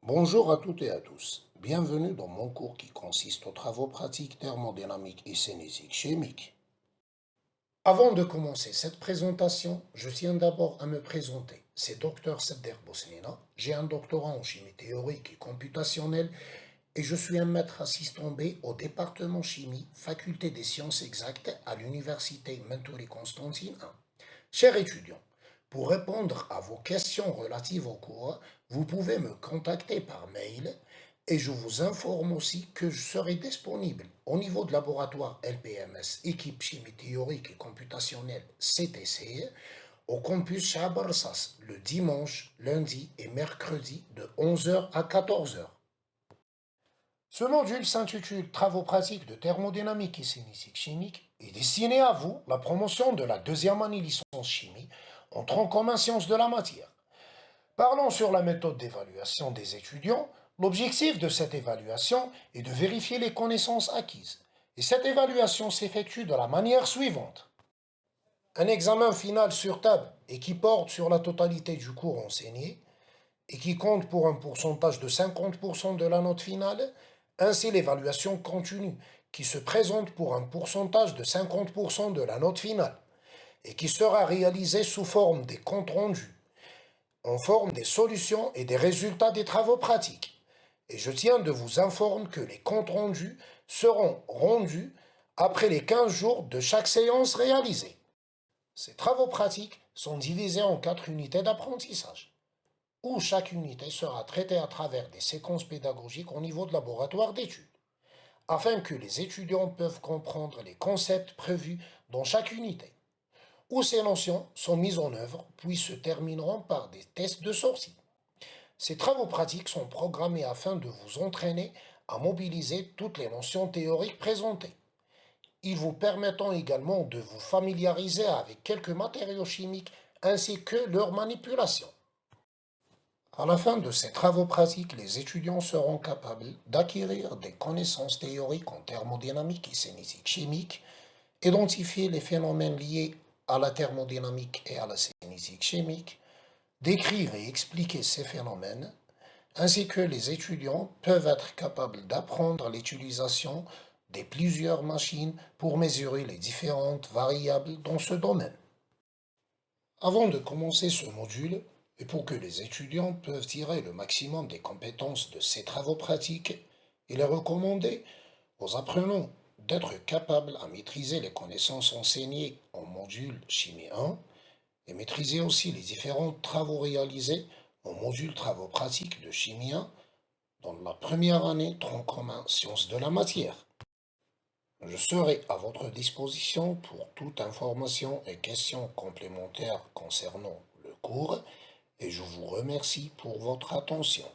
Bonjour à toutes et à tous. Bienvenue dans mon cours qui consiste aux travaux pratiques thermodynamiques et cinétiques chimiques. Avant de commencer cette présentation, je tiens d'abord à me présenter. C'est Dr Sadder Bosnina. J'ai un doctorat en chimie théorique et computationnelle et je suis un maître assistant B au département chimie, faculté des sciences exactes à l'université Menturi Constantine 1. Chers étudiants, pour répondre à vos questions relatives au cours, vous pouvez me contacter par mail et je vous informe aussi que je serai disponible au niveau de laboratoire LPMS, équipe chimie théorique et computationnelle CTC, au campus Chabarsas le dimanche, lundi et mercredi de 11 heures à 14 heures. Ce module s'intitule Travaux pratiques de thermodynamique et cinétique chimique et destiné à vous, la promotion de la deuxième année licence chimie, entrant en commun sciences de la matière. Parlons sur la méthode d'évaluation des étudiants. L'objectif de cette évaluation est de vérifier les connaissances acquises. Et cette évaluation s'effectue de la manière suivante. Un examen final sur table et qui porte sur la totalité du cours enseigné et qui compte pour un pourcentage de 50% de la note finale, ainsi l'évaluation continue, qui se présente pour un pourcentage de 50% de la note finale, et qui sera réalisée sous forme des comptes rendus, en forme des solutions et des résultats des travaux pratiques. Et je tiens de vous informer que les comptes rendus seront rendus après les 15 jours de chaque séance réalisée. Ces travaux pratiques sont divisés en 4 unités d'apprentissage, où chaque unité sera traitée à travers des séquences pédagogiques au niveau de laboratoire d'études, afin que les étudiants peuvent comprendre les concepts prévus dans chaque unité, où ces notions sont mises en œuvre, puis se termineront par des tests de sortie. Ces travaux pratiques sont programmés afin de vous entraîner à mobiliser toutes les notions théoriques présentées. Ils vous permettront également de vous familiariser avec quelques matériaux chimiques ainsi que leur manipulation. À la fin de ces travaux pratiques, les étudiants seront capables d'acquérir des connaissances théoriques en thermodynamique et cinétique chimique, identifier les phénomènes liés à la thermodynamique et à la cinétique chimique, décrire et expliquer ces phénomènes, ainsi que les étudiants peuvent être capables d'apprendre l'utilisation des plusieurs machines pour mesurer les différentes variables dans ce domaine. Avant de commencer ce module, et pour que les étudiants peuvent tirer le maximum des compétences de ces travaux pratiques, il est recommandé aux apprenants d'être capables à maîtriser les connaissances enseignées en module Chimie 1 et maîtriser aussi les différents travaux réalisés en module Travaux pratiques de Chimie 1 dans la première année tronc commun Sciences de la matière. Je serai à votre disposition pour toute information et questions complémentaires concernant le cours et je vous remercie pour votre attention.